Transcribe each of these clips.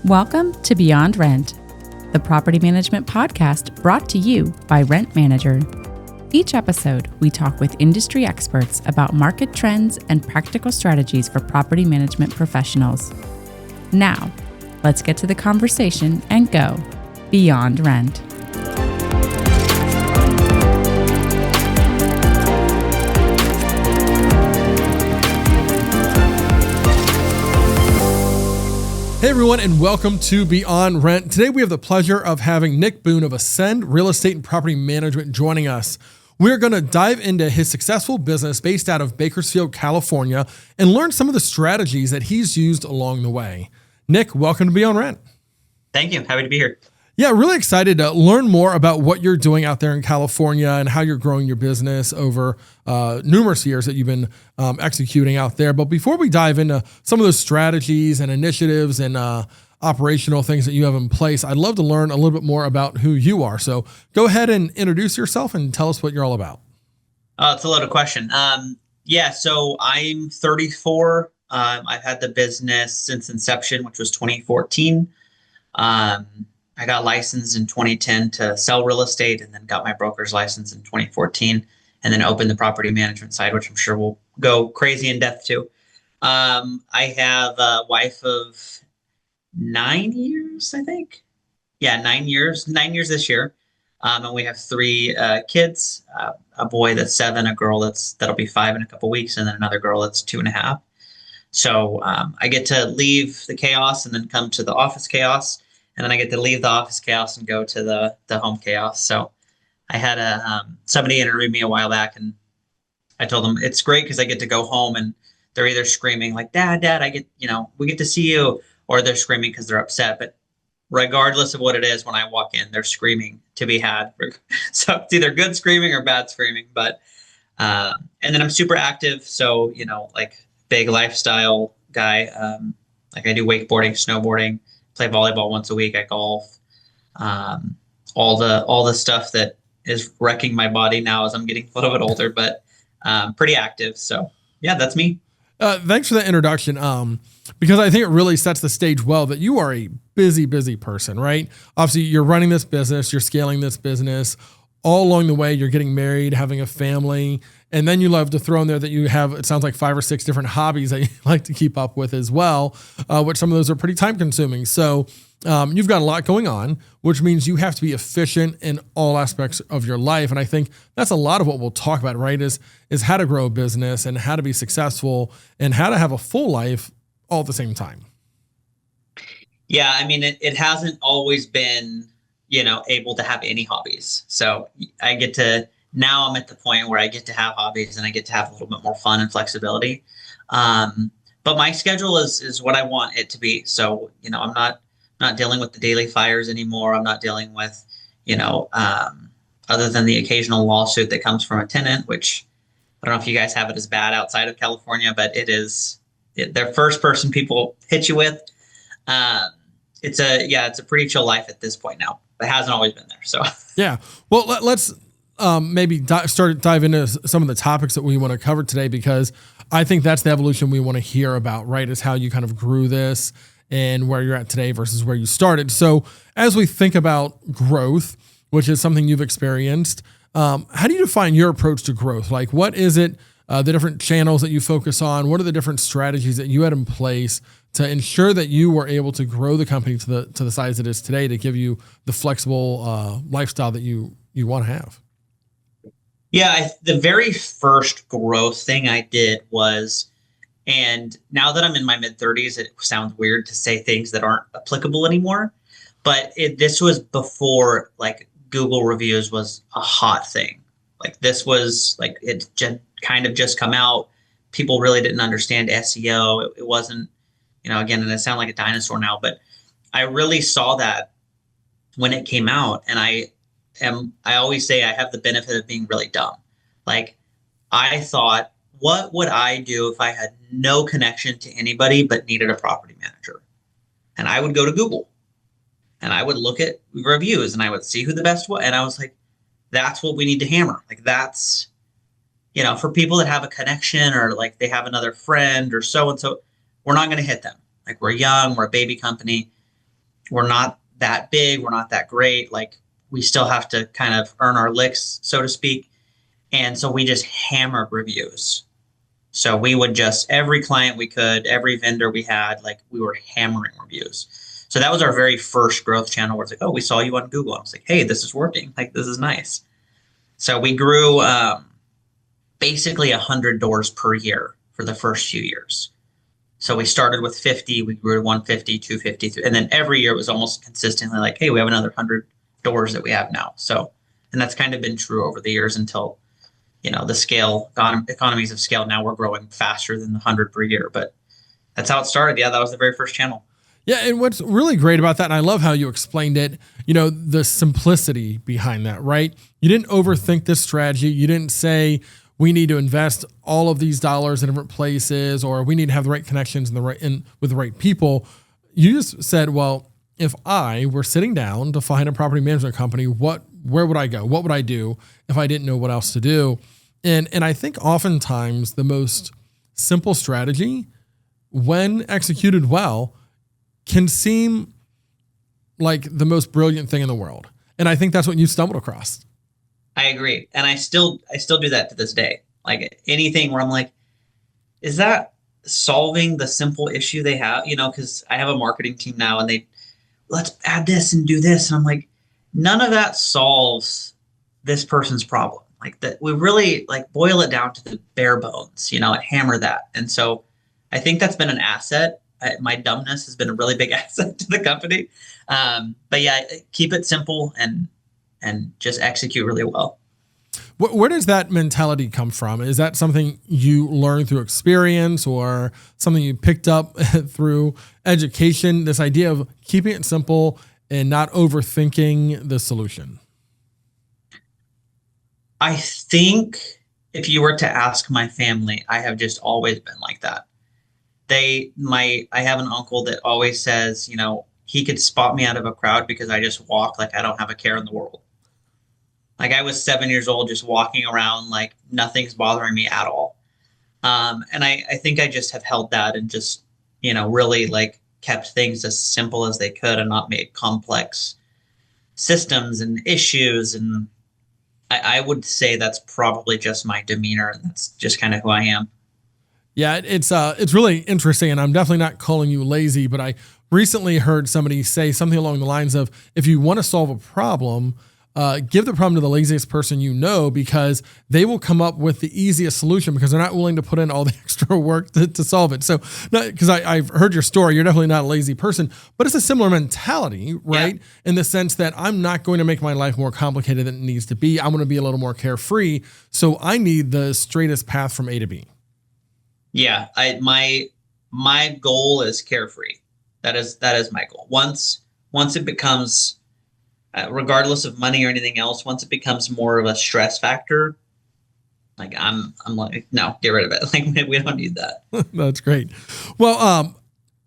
Welcome to Beyond Rent, the property management podcast brought to you by Rent Manager. Each episode, we talk with industry experts about market trends and practical strategies for property management professionals. Now, let's get to the conversation and go Beyond Rent. Hey everyone, and welcome to Beyond Rent. Today we have the pleasure of having Nik Boone of Ascend Real Estate and Property Management joining us. We're going to dive into his successful business based out of Bakersfield, California, and learn some of the strategies that he's used along the way. Nik, welcome to Beyond Rent. Thank you. Happy to be here. Yeah, really excited to learn more about what you're doing out there in California and how you're growing your business over numerous years that you've been executing out there. But before we dive into some of those strategies and initiatives and operational things that you have in place, I'd love to learn a little bit more about who you are. So go ahead and introduce yourself and tell us what you're all about. It's a loaded question. So I'm 34. I've had the business since inception, which was 2014. I got licensed in 2010 to sell real estate, and then got my broker's license in 2014, and then opened the property management side, which I'm sure we'll go crazy in depth to. I have a wife of 9 years, I think. Yeah, 9 years. 9 years this year. And we have three kids, a boy that's 7, a girl that'll be 5 in a couple weeks, and then another girl that's 2.5. So I get to leave the chaos and then come to the office chaos. And then I get to leave the office chaos and go to the home chaos. So I had somebody interviewed me a while back, and I told them it's great because I get to go home and they're either screaming like, Dad, we get to see you, or they're screaming because they're upset. But regardless of what it is, when I walk in, they're screaming to be had. So it's either good screaming or bad screaming. But and then I'm super active. So, like big lifestyle guy. Like I do wakeboarding, snowboarding. Play volleyball once a week. I golf. All the stuff that is wrecking my body now as I'm getting a little bit older, but pretty active. So yeah, that's me. Thanks for that introduction. Because I think it really sets the stage well that you are a busy person, right? Obviously, you're running this business, you're scaling this business. All along the way, you're getting married, having a family, and then you love to throw in there that you have, it sounds like 5 or 6 different hobbies that you like to keep up with as well, which some of those are pretty time consuming. So you've got a lot going on, which means you have to be efficient in all aspects of your life. And I think that's a lot of what we'll talk about, right? Is how to grow a business and how to be successful and how to have a full life all at the same time. Yeah, I mean, it hasn't always been able to have any hobbies. So now I'm at the point where I get to have hobbies and I get to have a little bit more fun and flexibility. But my schedule is what I want it to be. So, I'm not dealing with the daily fires anymore. I'm not dealing with, other than the occasional lawsuit that comes from a tenant, which I don't know if you guys have it as bad outside of California, but they're first person people hit you with. It's a pretty chill life at this point now. It hasn't always been there. So yeah. Well, let's maybe dive into some of the topics that we want to cover today, because I think that's the evolution we want to hear about, right? Is how you kind of grew this and where you're at today versus where you started. So as we think about growth, which is something you've experienced, how do you define your approach to growth? Like, what is it? The different channels that you focus on? What are the different strategies that you had in place to ensure that you were able to grow the company to the size it is today, to give you the flexible lifestyle that you want to have? Yeah, the very first growth thing I did was, and now that I'm in my mid-30s, it sounds weird to say things that aren't applicable anymore, but this was before like Google reviews was a hot thing. Like this was like it kind of just come out. People really didn't understand SEO. It wasn't, again, and I sound like a dinosaur now, but I really saw that when it came out. And I always say I have the benefit of being really dumb. Like I thought, what would I do if I had no connection to anybody but needed a property manager? And I would go to Google and I would look at reviews and I would see who the best was. And I was like, that's what we need to hammer. Like that's, for people that have a connection or like they have another friend or so-and-so, we're not going to hit them. Like we're young, we're a baby company. we're not that big, we're not that great. Like we still have to kind of earn our licks, so to speak. And so we just hammered reviews. So we would just, every client we could, every vendor we had, like we were hammering reviews. So that was our very first growth channel where it's like, oh, we saw you on Google. I was like, hey, this is working. Like, this is nice. So we grew basically 100 doors per year for the first few years. So we started with 50, we grew to 150, 250, and then every year it was almost consistently like, hey, we have another 100 doors that we have now. So, and that's kind of been true over the years until, the scale, economies of scale. Now we're growing faster than the 100 per year, but that's how it started. Yeah, that was the very first channel. Yeah, and what's really great about that, and I love how you explained it, the simplicity behind that, right? You didn't overthink this strategy. You didn't say we need to invest all of these dollars in different places, or we need to have the right connections with the right people. You just said, well, if I were sitting down to find a property management company, where would I go? What would I do if I didn't know what else to do? And I think oftentimes the most simple strategy, when executed well, can seem like the most brilliant thing in the world. And I think that's what you stumbled across. I agree. And I still do that to this day. Like anything where I'm like, is that solving the simple issue they have? Because I have a marketing team now and let's add this and do this. And I'm like, none of that solves this person's problem. Like that, we really like boil it down to the bare bones, and hammer that. And so I think that's been an asset. My dumbness has been a really big asset to the company. But yeah, keep it simple and just execute really well. Where does that mentality come from? Is that something you learned through experience or something you picked up through education? This idea of keeping it simple and not overthinking the solution. I think if you were to ask my family, I have just always been like that. I have an uncle that always says, he could spot me out of a crowd because I just walk like I don't have a care in the world. Like I was 7 years old, just walking around like nothing's bothering me at all. And I think I just have held that and just, really like kept things as simple as they could and not made complex systems and issues. And I would say that's probably just my demeanor, and that's just kind of who I am. Yeah, it's really interesting, and I'm definitely not calling you lazy, but I recently heard somebody say something along the lines of, if you want to solve a problem, give the problem to the laziest person because they will come up with the easiest solution because they're not willing to put in all the extra work to solve it. So, because I've heard your story, you're definitely not a lazy person, but it's a similar mentality, right? Yeah. In the sense that I'm not going to make my life more complicated than it needs to be. I'm going to be a little more carefree. So I need the straightest path from A to B. Yeah, my goal is carefree. That is my goal. Once it becomes, regardless of money or anything else, once it becomes more of a stress factor, like I'm like, no, get rid of it. Like we don't need that. That's great. Well,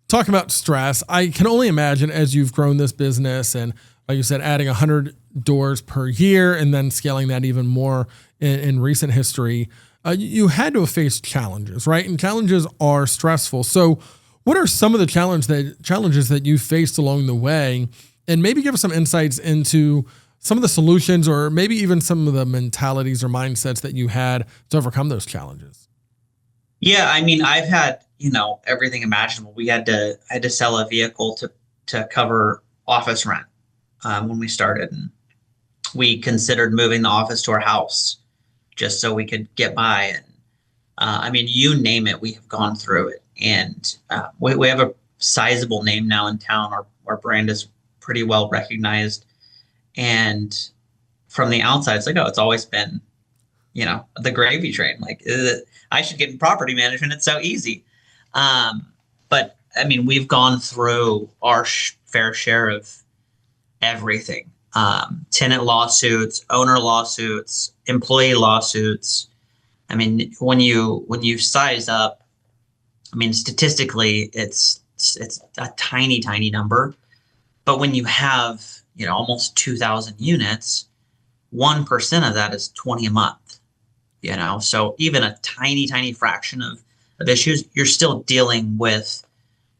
talking about stress, I can only imagine as you've grown this business and like you said, adding 100 doors per year and then scaling that even more in recent history, you had to have faced challenges, right? And challenges are stressful. So what are some of the challenges that you faced along the way? And maybe give us some insights into some of the solutions or maybe even some of the mentalities or mindsets that you had to overcome those challenges. Yeah, I mean, I've had, everything imaginable. I had to sell a vehicle to cover office rent when we started. And we considered moving the office to our house just so we could get by. And I mean, you name it, we have gone through it. And we have a sizable name now in town. Our brand is pretty well recognized. And from the outside, it's like, oh, it's always been, the gravy train. Like, I should get in property management. It's so easy. But I mean, we've gone through our fair share of everything. Tenant lawsuits, owner lawsuits, employee lawsuits. I mean, when you size up, I mean, statistically, it's a tiny, tiny number. But when you have, almost 2,000 units, 1% of that is 20 a month, So even a tiny, tiny fraction of issues, you're still dealing with,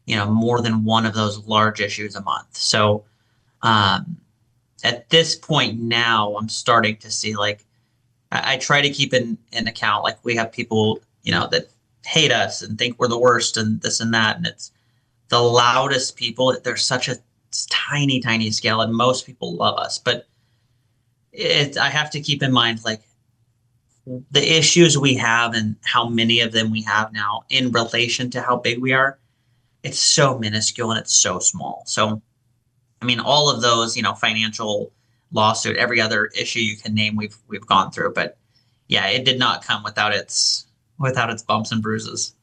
more than one of those large issues a month. So at this point now, I'm starting to see like I try to keep in account, like we have people, that hate us and think we're the worst and this and that. And it's the loudest people. There's such a tiny, tiny scale, and most people love us. But I have to keep in mind, like, the issues we have and how many of them we have now in relation to how big we are. It's so minuscule and it's so small. So, I mean, all of those, financial lawsuit, every other issue you can name, we've gone through. But yeah, it did not come without its bumps and bruises.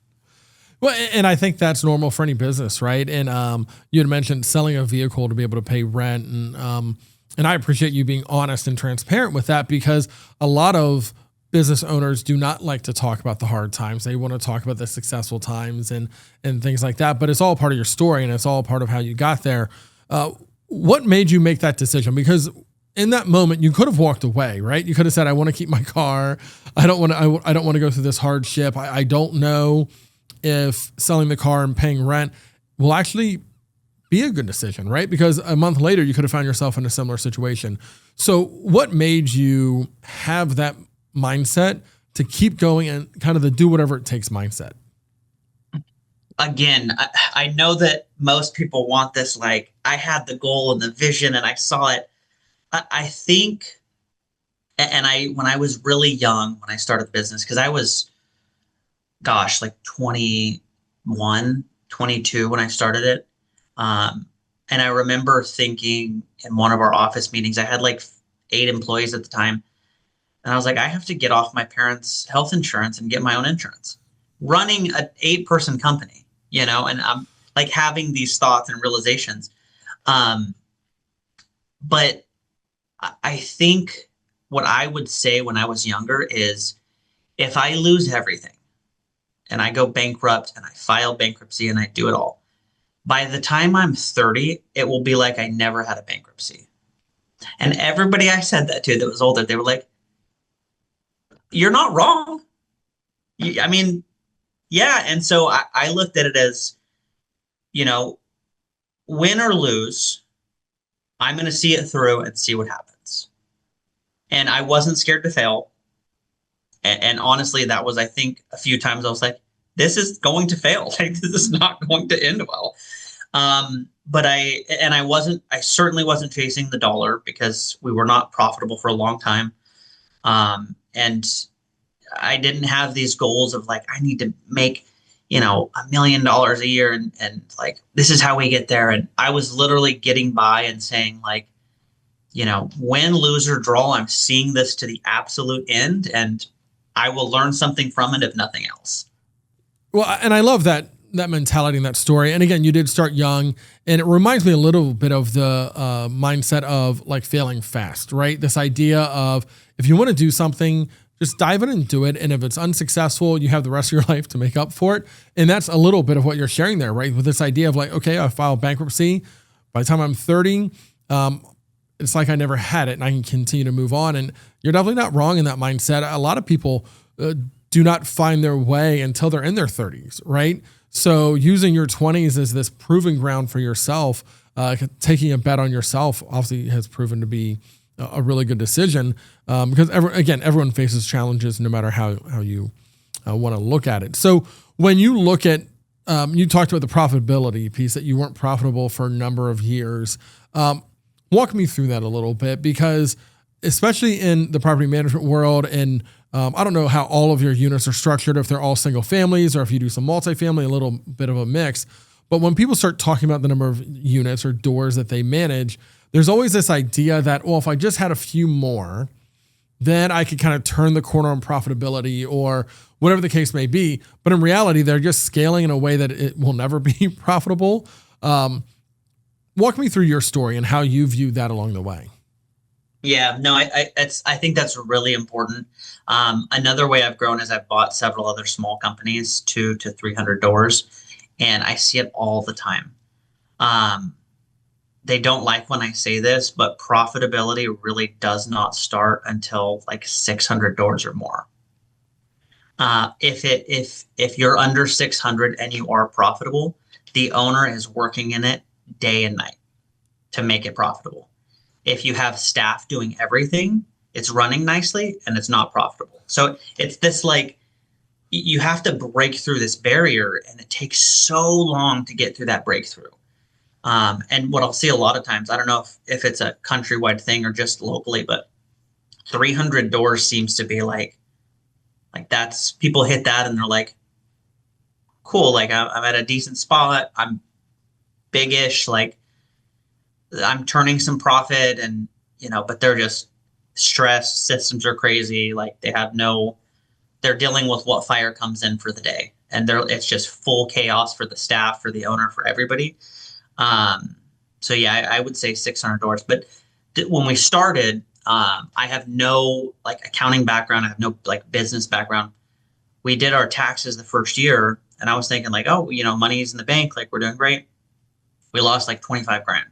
Well, and I think that's normal for any business, right? And you had mentioned selling a vehicle to be able to pay rent, and I appreciate you being honest and transparent with that, because a lot of business owners do not like to talk about the hard times. They want to talk about the successful times and things like that. But it's all part of your story, and it's all part of how you got there. What made you make that decision? Because in that moment, you could have walked away, right? You could have said, "I want to keep my car. I don't want to go through this hardship. I don't know if selling the car and paying rent will actually be a good decision," right? Because a month later, you could have found yourself in a similar situation. So what made you have that mindset to keep going and kind of the do whatever it takes mindset? Again, I know that most people want this, like, I had the goal and the vision and I saw it. I think, and when I was really young, when I started the business, because I was, like 21, 22 when I started it. And I remember thinking in one of our office meetings, I had like 8 employees at the time. And I was like, I have to get off my parents' health insurance and get my own insurance. Running an 8-person company, and I'm like having these thoughts and realizations. But I think what I would say when I was younger is, if I lose everything and I go bankrupt and I file bankruptcy and I do it all, by the time I'm 30, it will be like I never had a bankruptcy. And everybody I said that to that was older, they were like, "You're not wrong." I mean, yeah. And so I looked at it as, win or lose, I'm going to see it through and see what happens. And I wasn't scared to fail. And honestly, that was, I think, a few times I was like, this is going to fail. Like, this is not going to end well. But I certainly wasn't chasing the dollar, because we were not profitable for a long time. And I didn't have these goals of like, I need to make, $1 million a year and like, this is how we get there. And I was literally getting by and saying like, win, lose, or draw, I'm seeing this to the absolute end, and I will learn something from it, if nothing else. Well, and I love that mentality and that story. And again, you did start young, and it reminds me a little bit of the mindset of like failing fast, right? This idea of, if you want to do something, just dive in and do it. And if it's unsuccessful, you have the rest of your life to make up for it. And that's a little bit of what you're sharing there, right? With this idea of like, okay, I filed bankruptcy. By the time I'm 30, it's like I never had it, and I can continue to move on. And you're definitely not wrong in that mindset. A lot of people do not find their way until they're in their 30s, right? So using your 20s as this proving ground for yourself, taking a bet on yourself obviously has proven to be a really good decision, because everyone faces challenges no matter how you want to look at it. So when you look at, you talked about the profitability piece, that you weren't profitable for a number of years. Walk me through that a little bit, because especially in the property management world, and I don't know how all of your units are structured, if they're all single families or if you do some multifamily, a little bit of a mix. But when people start talking about the number of units or doors that they manage, there's always this idea that, well, if I just had a few more, then I could kind of turn the corner on profitability or whatever the case may be. But in reality, they're just scaling in a way that it will never be profitable. Walk me through your story and how you viewed that along the way. Yeah, no, I think that's really important. Another way I've grown is I've bought several other small companies, 200 to 300 doors, and I see it all the time. They don't like when I say this, but profitability really does not start until like 600 doors or more. If you're under 600 and you are profitable, the owner is working in it day and night to make it profitable. If you have staff doing everything, it's running nicely and it's not profitable. So it's this like, you have to break through this barrier, and it takes so long to get through that breakthrough. And what I'll see a lot of times, I don't know if it's a countrywide thing or just locally, but 300 doors seems to be like that's, people hit that and they're like, cool, like I'm at a decent spot, I'm big-ish, like I'm turning some profit, and but they're just stressed, systems are crazy, like they're dealing with what fire comes in for the day, and it's just full chaos for the staff, for the owner, for everybody. So yeah, I would say 600 doors. But when we started, I have no like accounting background, I have no like business background. We did our taxes the first year, and I was thinking like, oh, money's in the bank, like we're doing great. We lost like 25 grand.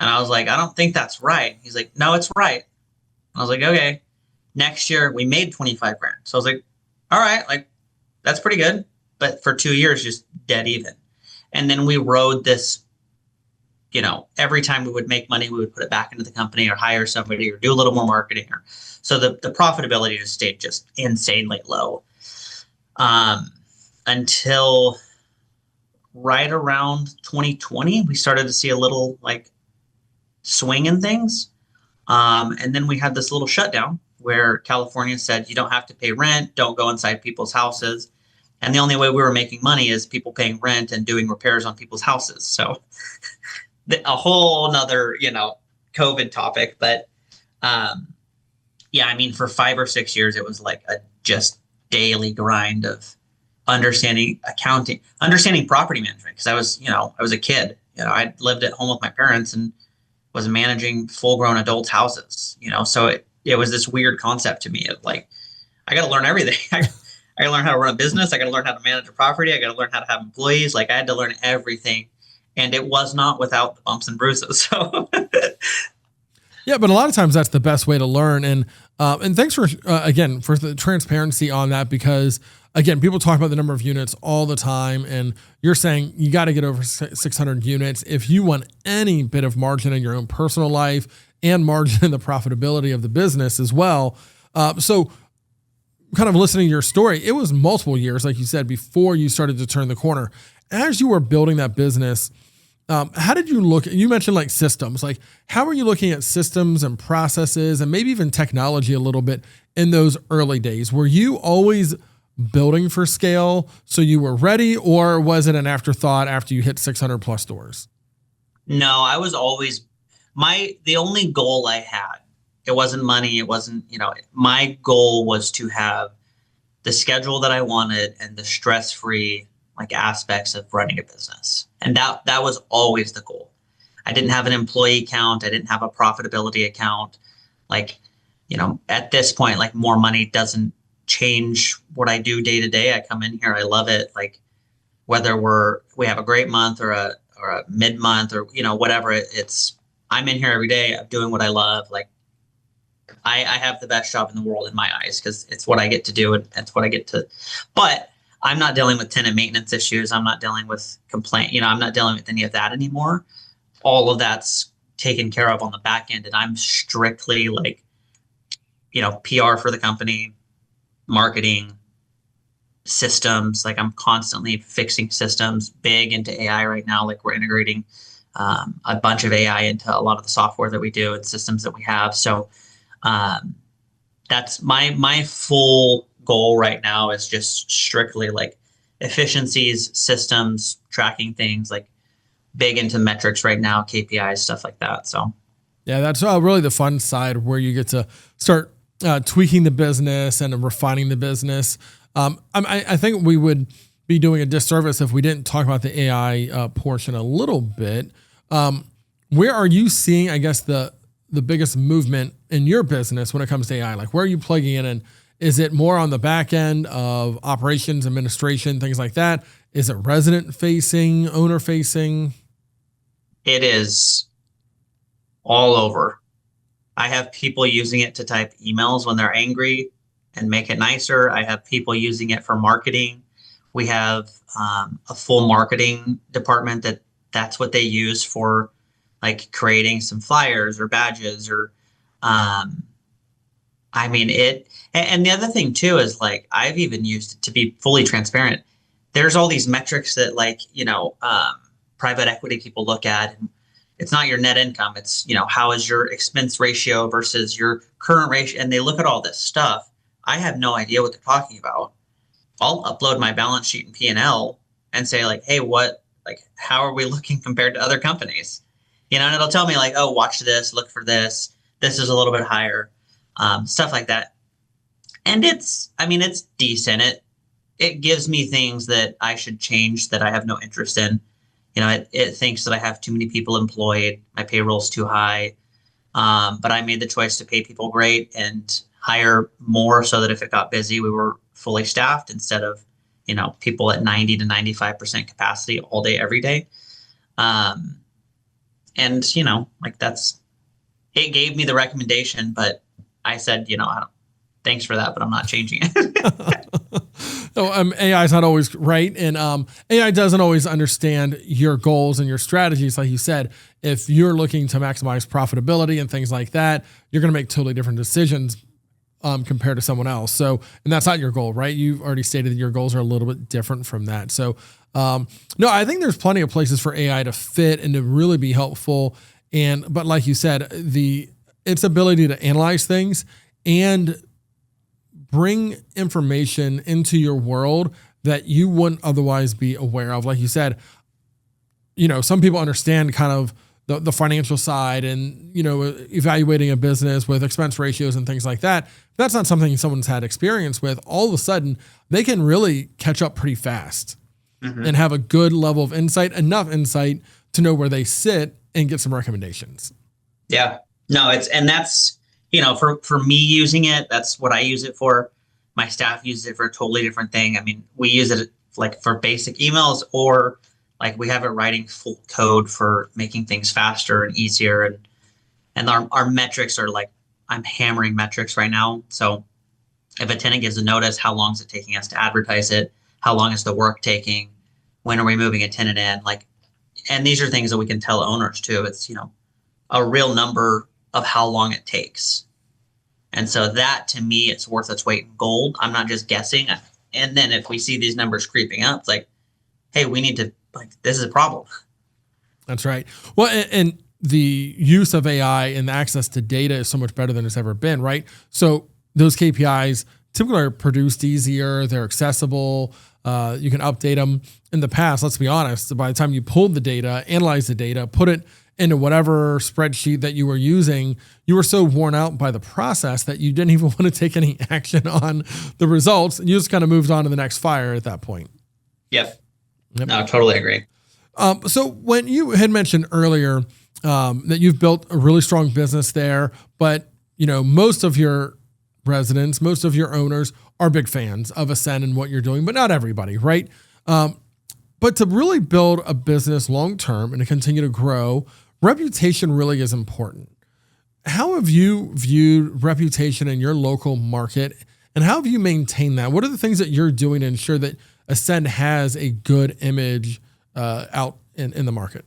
And I was like, I don't think that's right. He's like, no, it's right. I was like, okay. Next year we made 25 grand. So I was like, all right, like that's pretty good. But for 2 years, just dead even. And then we rode this, every time we would make money, we would put it back into the company or hire somebody or do a little more marketing. So the profitability just stayed just insanely low until right around 2020, we started to see a little like swing in things. And then we had this little shutdown where California said, you don't have to pay rent, don't go inside people's houses. And the only way we were making money is people paying rent and doing repairs on people's houses. So a whole nother, COVID topic. But yeah, I mean, for 5 or 6 years, it was like a just daily grind of understanding accounting, understanding property management. Because I was a kid, I lived at home with my parents and was managing full grown adults' houses, so it was this weird concept to me of like, I got to learn everything. I got to learn how to run a business. I got to learn how to manage a property. I got to learn how to have employees. Like I had to learn everything, and it was not without the bumps and bruises. So yeah, but a lot of times that's the best way to learn. And thanks for, again, for the transparency on that, because again, people talk about the number of units all the time, and you're saying you got to get over 600 units if you want any bit of margin in your own personal life and margin in the profitability of the business as well. So kind of listening to your story, it was multiple years, like you said, before you started to turn the corner. As you were building that business, how did you look? You mentioned like systems, like how were you looking at systems and processes and maybe even technology a little bit in those early days? Were you always building for scale so you were ready, or was it an afterthought after you hit 600 plus stores? No, I was always the only goal I had, it wasn't money. It wasn't, my goal was to have the schedule that I wanted and the stress-free like aspects of running a business. And that was always the goal. I didn't have an employee account. I didn't have a profitability account. Like, at this point, like more money doesn't change what I do day to day. I come in here, I love it. Like whether we have a great month or a mid month or, whatever, I'm in here every day. I'm doing what I love. Like I have the best job in the world in my eyes because it's what I get to do and it's what I get to, but I'm not dealing with tenant maintenance issues. I'm not dealing with complaint. I'm not dealing with any of that anymore. All of that's taken care of on the back end. And I'm strictly like, PR for the company, marketing, systems. Like I'm constantly fixing systems, big into AI right now. Like we're integrating a bunch of AI into a lot of the software that we do and systems that we have. So that's my full goal right now is just strictly like efficiencies, systems, tracking things, like big into metrics right now, KPIs, stuff like that. So yeah, that's really the fun side where you get to start tweaking the business and refining the business. I think we would be doing a disservice if we didn't talk about the AI portion a little bit. Where are you seeing, I guess, the biggest movement in your business when it comes to AI? Like where are you plugging in, and is it more on the back end of operations, administration, things like that? Is it resident facing, owner facing? It is all over. I have people using it to type emails when they're angry and make it nicer. I have people using it for marketing. We have a full marketing department that's what they use for like creating some flyers or badges or um, I mean it. And the other thing too is like I've even used it to be fully transparent. There's all these metrics that like private equity people look at. And it's not your net income. It's how is your expense ratio versus your current ratio, and they look at all this stuff. I have no idea what they're talking about. I'll upload my balance sheet and P&L and say like, hey, how are we looking compared to other companies? And it'll tell me like, oh, watch this, look for this. This is a little bit higher, stuff like that. And it's decent. It gives me things that I should change that I have no interest in. It thinks that I have too many people employed. My payroll's too high. But I made the choice to pay people great and hire more so that if it got busy, we were fully staffed instead of, people at 90 to 95% capacity all day, every day. And, it gave me the recommendation, but I said, thanks for that, but I'm not changing it. So AI is not always right. And AI doesn't always understand your goals and your strategies. Like you said, if you're looking to maximize profitability and things like that, you're going to make totally different decisions compared to someone else. So, and that's not your goal, right? You've already stated that your goals are a little bit different from that. So, no, I think there's plenty of places for AI to fit and to really be helpful. But like you said, its ability to analyze things and bring information into your world that you wouldn't otherwise be aware of. Like you said, some people understand kind of the financial side and, evaluating a business with expense ratios and things like that. If that's not something someone's had experience with, all of a sudden they can really catch up pretty fast and have a good level of insight, enough insight to know where they sit and get some recommendations. Yeah, no, that's, for me using it, that's what I use it for. My staff uses it for a totally different thing. I mean, we use it like for basic emails, or like we have it writing full code for making things faster and easier. And our metrics are like, I'm hammering metrics right now. So if a tenant gives a notice, how long is it taking us to advertise it? How long is the work taking? When are we moving a tenant in? And these are things that we can tell owners too. It's, a real number of how long it takes. And so that to me, it's worth its weight in gold. I'm not just guessing. And then if we see these numbers creeping up, it's like, hey, we need to, this is a problem. That's right. Well, and the use of AI and the access to data is so much better than it's ever been, right? So those KPIs typically are produced easier. They're accessible. You can update them. In the past, let's be honest, by the time you pulled the data, analyze the data, put it into whatever spreadsheet that you were using, you were so worn out by the process that you didn't even want to take any action on the results. You just kind of moved on to the next fire at that point. Yep. No, totally agree. So when you had mentioned earlier that you've built a really strong business there, but most of your residents, most of your owners are big fans of Ascend and what you're doing, but not everybody, right? But to really build a business long-term and to continue to grow, reputation really is important. How have you viewed reputation in your local market, and how have you maintained that? What are the things that you're doing to ensure that Ascend has a good image out in the market?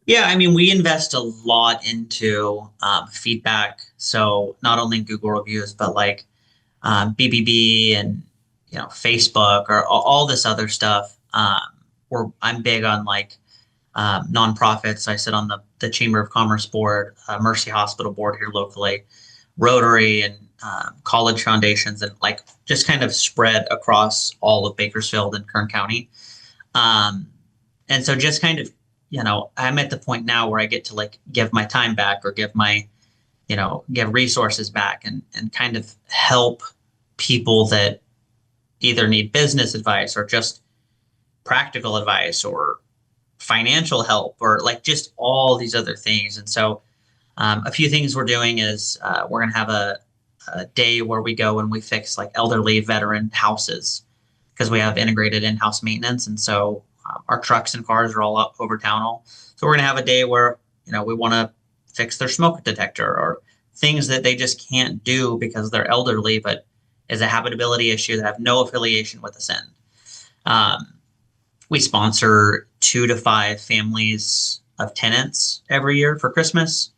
Yeah, I mean, we invest a lot into feedback. So not only Google reviews, but like BBB and Facebook or all this other stuff. I'm big on like nonprofits. I sit on the Chamber of Commerce board, Mercy Hospital board here locally, Rotary, and college foundations, and like just kind of spread across all of Bakersfield and Kern County. And so just kind of, I'm at the point now where I get to like give my time back or give resources back and kind of help people that either need business advice or just practical advice or financial help or like just all these other things. And so a few things we're doing is we're going to have a day where we go and we fix like elderly veteran houses because we have integrated in-house maintenance. And so our trucks and cars are all up over town hall. So we're going to have a day where, we want to fix their smoke detector or things that they just can't do because they're elderly, but is a habitability issue that have no affiliation with Ascend. Um, we sponsor 2 to 5 families of tenants every year for Christmas.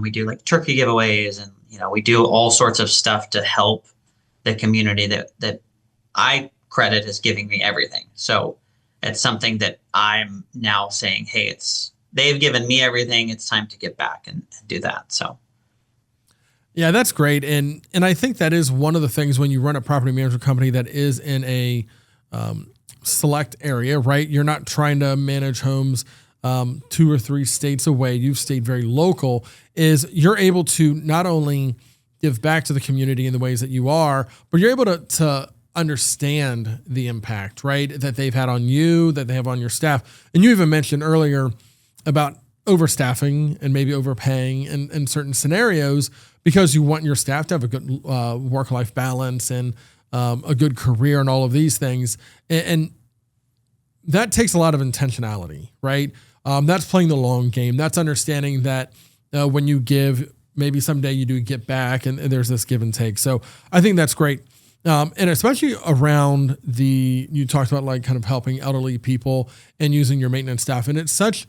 We do like turkey giveaways, and we do all sorts of stuff to help the community that I credit as giving me everything. So it's something that I'm now saying, hey, they've given me everything. It's time to give back and do that. So. Yeah, that's great. And I think that is one of the things when you run a property management company that is in a select area, right? You're not trying to manage homes 2 or 3 states away. You've stayed very local. Is you're able to not only give back to the community in the ways that you are, but you're able to understand the impact, right, that they've had on you, that they have on your staff. And you even mentioned earlier about overstaffing and maybe overpaying in certain scenarios because you want your staff to have a good work-life balance and a good career and all of these things. And that takes a lot of intentionality, right? That's playing the long game. That's understanding that when you give, maybe someday you do get back, and there's this give and take. So I think that's great. And especially around you talked about like kind of helping elderly people and using your maintenance staff. And it's such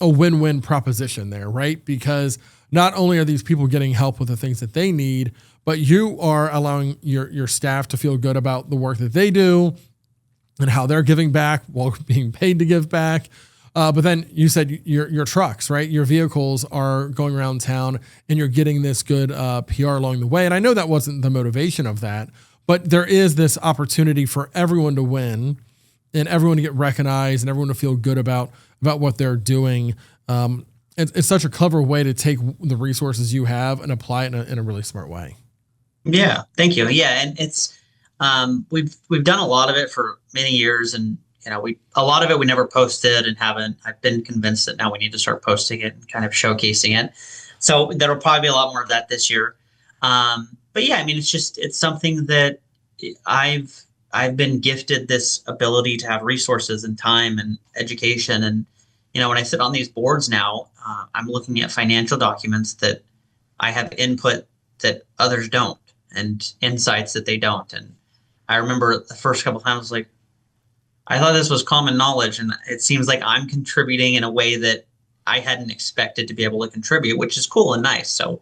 a win-win proposition there, right? Because not only are these people getting help with the things that they need, but you are allowing your staff to feel good about the work that they do and how they're giving back while being paid to give back. But then you said your trucks, right? Your vehicles are going around town and you're getting this good PR along the way. And I know that wasn't the motivation of that, but there is this opportunity for everyone to win and everyone to get recognized and everyone to feel good about what they're doing. It's such a clever way to take the resources you have and apply it in a really smart way. Yeah, thank you. Yeah, and it's we've done a lot of it for many years, and a lot of it we never posted and haven't. I've been convinced that now we need to start posting it and kind of showcasing it. So there'll probably be a lot more of that this year. But yeah, I mean, it's something that I've been gifted this ability to have resources and time and education. And, when I sit on these boards now, I'm looking at financial documents that I have input that others don't and insights that they don't. And I remember the first couple of times, like, I thought this was common knowledge, and it seems like I'm contributing in a way that I hadn't expected to be able to contribute, which is cool and nice. So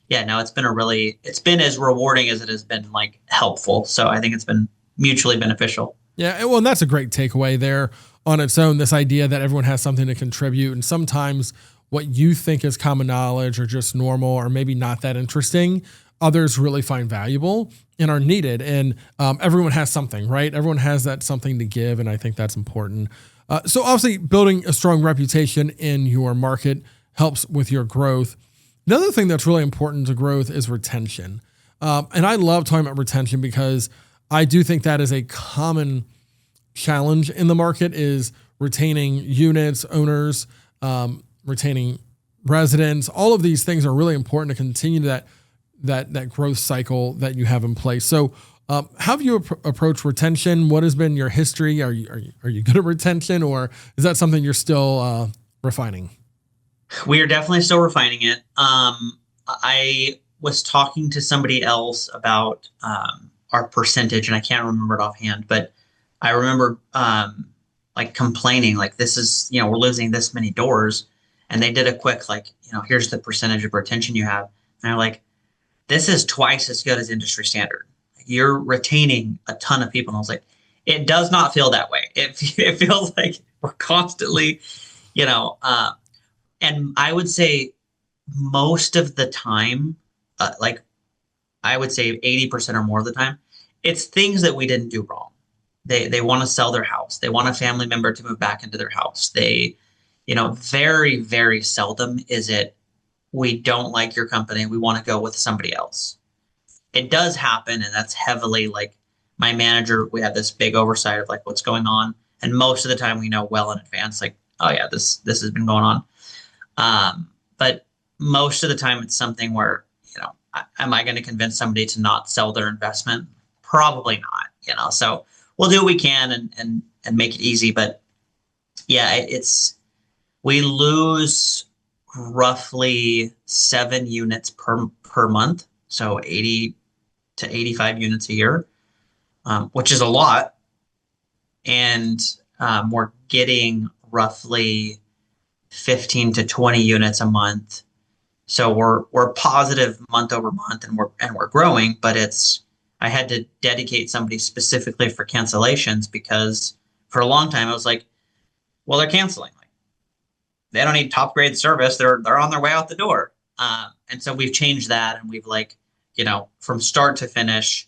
yeah, no, it's been as rewarding as it has been like helpful. So I think it's been mutually beneficial. Yeah. Well, and that's a great takeaway there on its own, this idea that everyone has something to contribute. And sometimes what you think is common knowledge or just normal or maybe not that interesting, others really find valuable and are needed. And everyone has something, right? Everyone has that something to give. And I think that's important. So obviously building a strong reputation in your market helps with your growth. Another thing that's really important to growth is retention. And I love talking about retention because I do think that is a common challenge in the market is retaining units, owners, retaining residents. All of these things are really important to continue that growth cycle that you have in place. So how have you approached retention? What has been your history? Are you good at retention, or is that something you're still refining? We are definitely still refining it. I was talking to somebody else about our percentage, and I can't remember it offhand, but I remember like complaining, like, this is, we're losing this many doors. And they did a quick, like, here's the percentage of retention you have. And I'm like, this is twice as good as industry standard. You're retaining a ton of people. And I was like, it does not feel that way. It feels like we're constantly, and I would say most of the time, like I would say 80% or more of the time, it's things that we didn't do wrong. They want to sell their house. They want a family member to move back into their house. They, very, very seldom is it, we don't like your company, we want to go with somebody else. It does happen, and that's heavily like my manager, we have this big oversight of like what's going on. And most of the time we know well in advance, like, oh yeah, this has been going on. But most of the time it's something where, am I going to convince somebody to not sell their investment? Probably not, so we'll do what we can and make it easy. But yeah, we lose roughly 7 units per month. So 80 to 85 units a year, which is a lot. and we're getting roughly 15 to 20 units a month. So we're positive month over month, and we're growing, but I had to dedicate somebody specifically for cancellations, because for a long time I was like, well, they're canceling. Like, they don't need top grade service. They're on their way out the door. And so we've changed that, and we've from start to finish,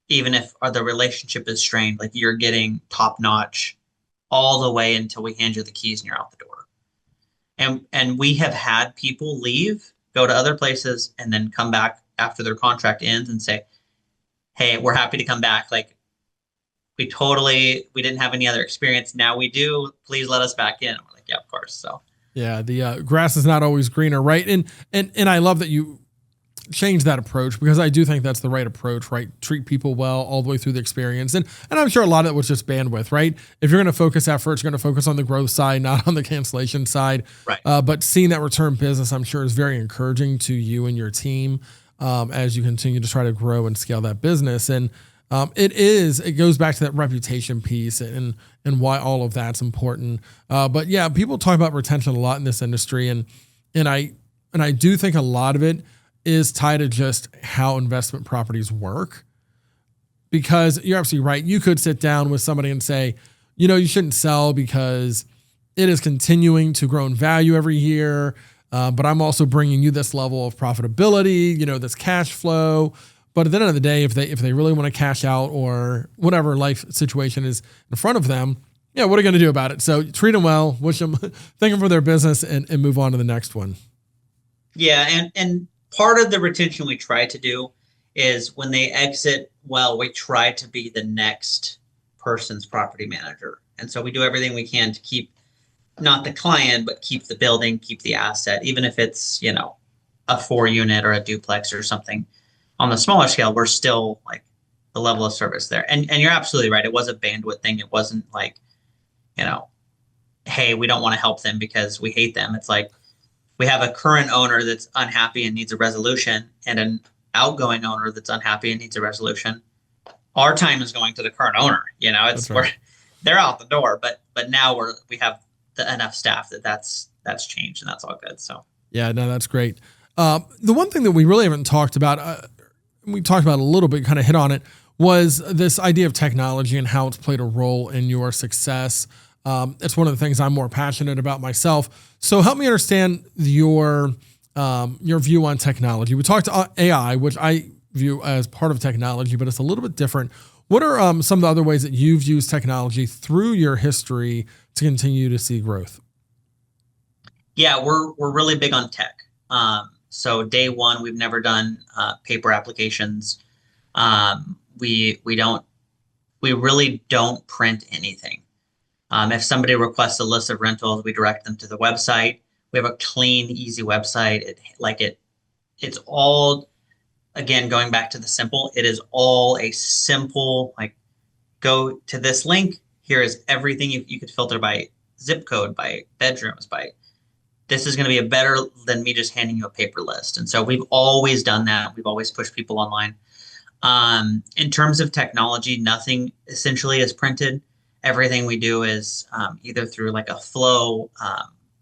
even if the relationship is strained, like, you're getting top notch all the way until we hand you the keys and you're out the door. And we have had people leave, go to other places, and then come back after their contract ends and say, hey, we're happy to come back. Like, we didn't have any other experience. Now we do. Please let us back in. And we're like, yeah, of course. So yeah, the grass is not always greener, right? And I love that you change that approach, because I do think that's the right approach, right? Treat people well all the way through the experience. And I'm sure a lot of it was just bandwidth, right? If you're going to focus efforts, you're going to focus on the growth side, not on the cancellation side. Right. But seeing that return business, I'm sure, is very encouraging to you and your team as you continue to try to grow and scale that business. And it goes back to that reputation piece and why all of that's important. But yeah, people talk about retention a lot in this industry. And I do think a lot of it is tied to just how investment properties work, because you're absolutely right. You could sit down with somebody and say, you shouldn't sell because it is continuing to grow in value every year. But I'm also bringing you this level of profitability, this cash flow. But at the end of the day, if they really want to cash out, or whatever life situation is in front of them, what are you going to do about it? So treat them well, wish them, thank them for their business, and move on to the next one. Yeah. And part of the retention we try to do is, when they exit, well, we try to be the next person's property manager. And so we do everything we can to keep not the client, but keep the building, keep the asset, even if it's, a 4-unit or a duplex or something on the smaller scale. We're still like the level of service there. And you're absolutely right. It was a bandwidth thing. It wasn't like, hey, we don't want to help them because we hate them. It's like, we have a current owner that's unhappy and needs a resolution, and an outgoing owner that's unhappy and needs a resolution. Our time is going to the current owner. It's right. They're out the door, but now we have enough staff that's changed, and that's all good. So yeah, no, that's great. The one thing that we really haven't talked about, we talked about a little bit, kind of hit on it, was this idea of technology and how it's played a role in your success. It's one of the things I'm more passionate about myself. So help me understand your view on technology. We talked AI, which I view as part of technology, but it's a little bit different. What are some of the other ways that you've used technology through your history to continue to see growth? Yeah, we're really big on tech. So day one, we've never done paper applications. We really don't print anything. If somebody requests a list of rentals, we direct them to the website. We have a clean, easy website. It's all, again, going back to the simple, it is all a simple, like, go to this link. Here is everything you could filter by zip code, by bedrooms, this is going to be better than me just handing you a paper list. And so we've always done that. We've always pushed people online. In terms of technology, nothing essentially is printed. Everything we do is either through like a flow.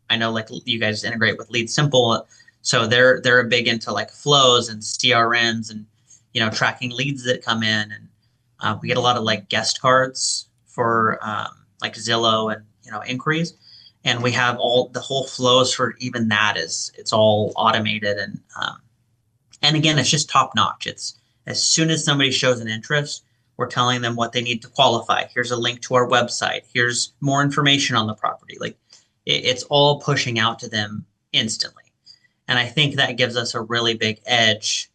I know, like, you guys integrate with Lead Simple, so they're big into like flows and CRMs and tracking leads that come in, and we get a lot of like guest cards for like Zillow and inquiries, and we have the whole flows for even that it's all automated, and again, it's just top notch. It's as soon as somebody shows an interest, we're telling them what they need to qualify. Here's a link to our website. Here's more information on the property. Like, it's all pushing out to them instantly. And I think that gives us a really big edge.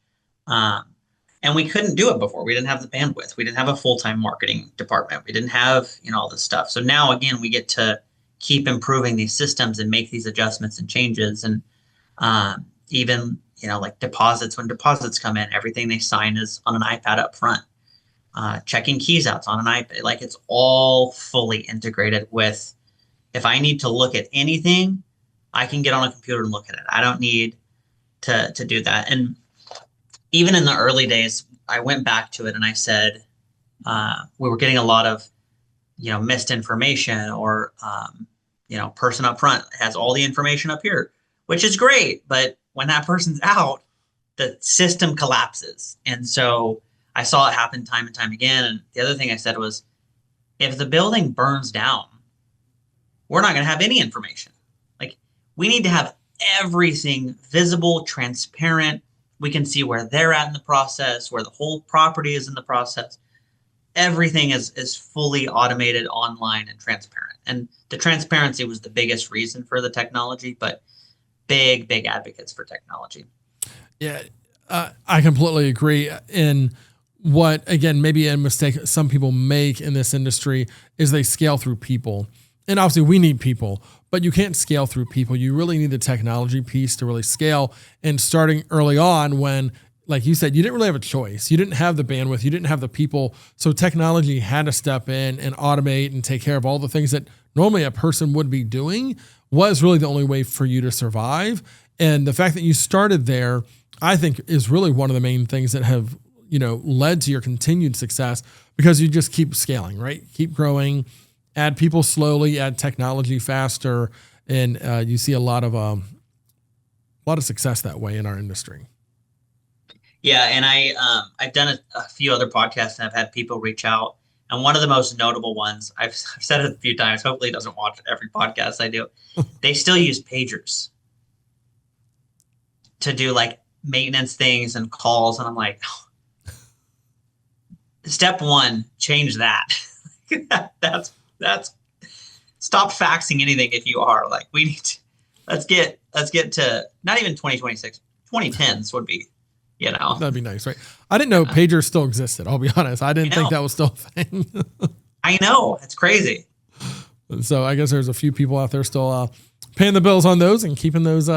And we couldn't do it before. We didn't have the bandwidth. We didn't have a full-time marketing department. We didn't have, all this stuff. So now, again, we get to keep improving these systems and make these adjustments and changes. And even, like deposits, when deposits come in, everything they sign is on an iPad up front. Checking keys out's on an iPad. Like, it's all fully integrated with, if I need to look at anything, I can get on a computer and look at it. I don't need to do that. And even in the early days, I went back to it and I said, we were getting a lot of missed information, or person up front has all the information up here, which is great, but when that person's out, the system collapses. And so I saw it happen time and time again. And the other thing I said was, if the building burns down, we're not going to have any information. Like, we need to have everything visible, transparent. We can see where they're at in the process, where the whole property is in the process. Everything is fully automated, online, and transparent. And the transparency was the biggest reason for the technology, but big advocates for technology. Yeah, I completely agree. And what, again, maybe a mistake some people make in this industry is they scale through people. And obviously we need people, but you can't scale through people. You really need the technology piece to really scale. And starting early on when, like you said, you didn't really have a choice. You didn't have the bandwidth. You didn't have the people. So technology had to step in and automate and take care of all the things that normally a person would be doing, was really the only way for you to survive. And the fact that you started there, I think, is really one of the main things that have, led to your continued success, because you just keep scaling, right? Keep growing, add people slowly, add technology faster. And you see a lot of success that way in our industry. Yeah. And I've done a few other podcasts, and I've had people reach out. And one of the most notable ones, I've said it a few times, hopefully he doesn't watch every podcast I do. They still use pagers to do like maintenance things and calls. And I'm like, step one, change that. That's stop faxing anything. If you are like, we need to, let's get to not even 2026, 2010s would be, That'd be nice, right? I didn't know pagers still existed. I'll be honest. I didn't think that was still a thing. I know. It's crazy. And so I guess there's a few people out there still paying the bills on those and keeping those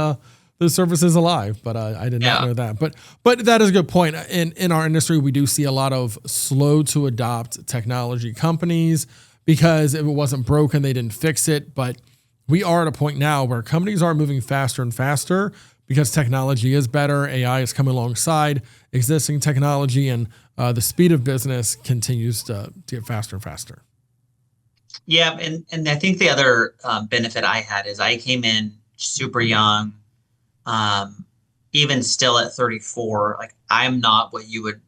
services alive. But I did not know that. But that is a good point. In our industry, we do see a lot of slow to adopt technology companies, because if it wasn't broken, they didn't fix it. But we are at a point now where companies are moving faster and faster, because technology is better. AI is coming alongside existing technology, and the speed of business continues to get faster and faster. Yeah. And I think the other benefit I had is I came in super young, even still at 34. Like, I'm not what you would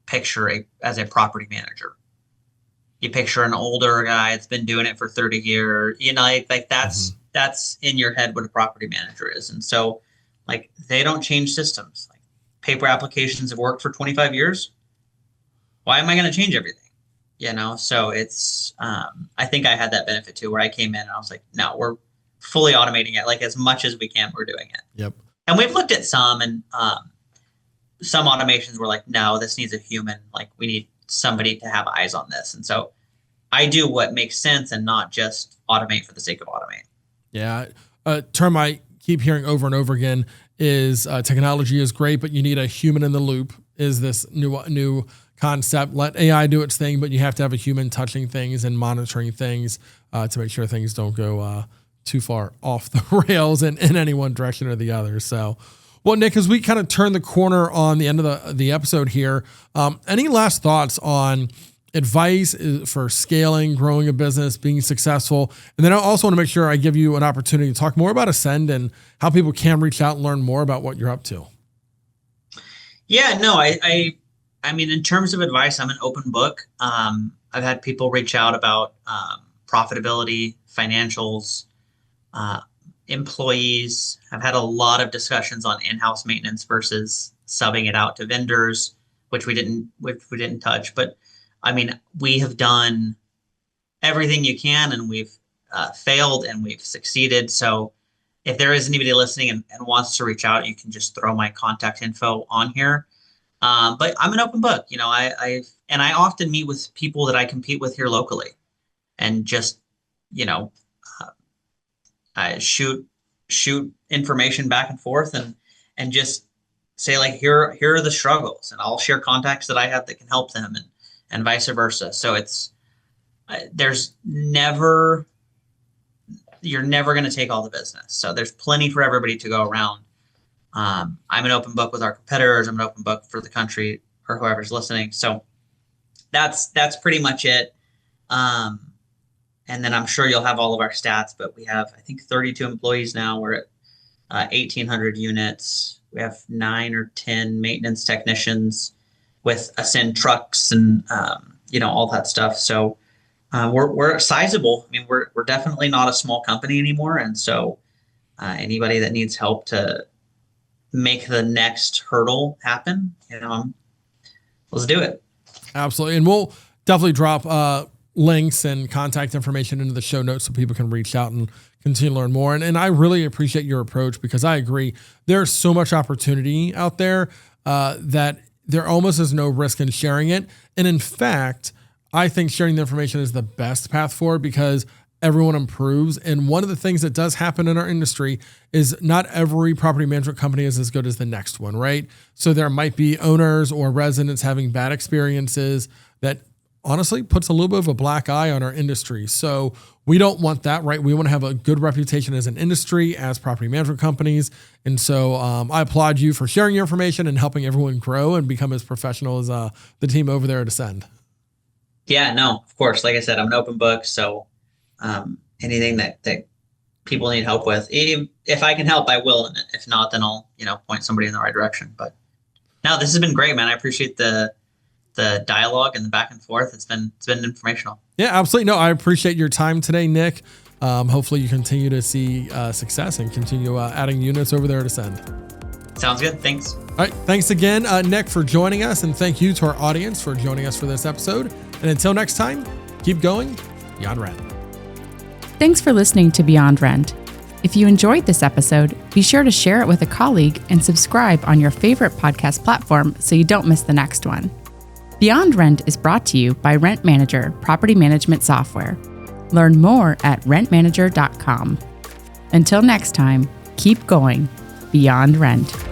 picture as a property manager. You picture an older guy that's been doing it for 30 years, like that's in your head what a property manager is. And so, like, they don't change systems. Like, paper applications have worked for 25 years. Why am I going to change everything? So it's, I think I had that benefit too, where I came in and I was like, no, we're fully automating it. Like, as much as we can, we're doing it. Yep. And we've looked at some, and some automations were like, no, this needs a human. Like, we need somebody to have eyes on this. And so I do what makes sense and not just automate for the sake of automate. Yeah. A term I keep hearing over and over again is technology is great, but you need a human in the loop. Is this new concept? Let AI do its thing, but you have to have a human touching things and monitoring things to make sure things don't go too far off the rails in any one direction or the other. So, well, Nik, as we kind of turn the corner on the end of the episode here, any last thoughts on advice for scaling, growing a business, being successful? And then I also want to make sure I give you an opportunity to talk more about Ascend and how people can reach out and learn more about what you're up to. Yeah, no, I mean, in terms of advice, I'm an open book. I've had people reach out about profitability, financials, employees. I've had a lot of discussions on in-house maintenance versus subbing it out to vendors, which we didn't touch. But I mean, we have done everything you can, and we've failed and we've succeeded. So if there is anybody listening and wants to reach out, you can just throw my contact info on here. But I'm an open book. I often meet with people that I compete with here locally, and just, I shoot information back and forth, and just say, like, here are the struggles, and I'll share contacts that I have that can help them, and vice versa. So you're never going to take all the business. So there's plenty for everybody to go around. I'm an open book with our competitors. I'm an open book for the country or whoever's listening. So that's pretty much it. And then I'm sure you'll have all of our stats, but we have, I think, 32 employees now. We're at 1,800 units. We have 9 or 10 maintenance technicians with Ascend trucks and, all that stuff. So we're sizable. I mean, we're definitely not a small company anymore. And so anybody that needs help to make the next hurdle happen, let's do it. Absolutely. And we'll definitely drop links and contact information into the show notes so people can reach out and continue to learn more. And I really appreciate your approach, because I agree there's so much opportunity out there that there almost is no risk in sharing it. And in fact, I think sharing the information is the best path forward, because everyone improves. And one of the things that does happen in our industry is not every property management company is as good as the next one, right? So there might be owners or residents having bad experiences that honestly puts a little bit of a black eye on our industry. So we don't want that, right? We want to have a good reputation as an industry, as property management companies. And so I applaud you for sharing your information and helping everyone grow and become as professional as the team over there at Ascend. Yeah, no, of course. Like I said, I'm an open book. So anything that people need help with, if I can help, I will. And if not, then I'll, point somebody in the right direction. But no, this has been great, man. I appreciate the dialogue and the back and forth. It's been informational. Yeah, absolutely. No, I appreciate your time today, Nik. Hopefully you continue to see success and continue adding units over there at Ascend. Sounds good. Thanks. All right. Thanks again, Nik, for joining us. And thank you to our audience for joining us for this episode. And until next time, keep going beyond rent. Thanks for listening to Beyond Rent. If you enjoyed this episode, be sure to share it with a colleague and subscribe on your favorite podcast platform so you don't miss the next one. Beyond Rent is brought to you by Rent Manager Property Management Software. Learn more at rentmanager.com. Until next time, keep going beyond rent.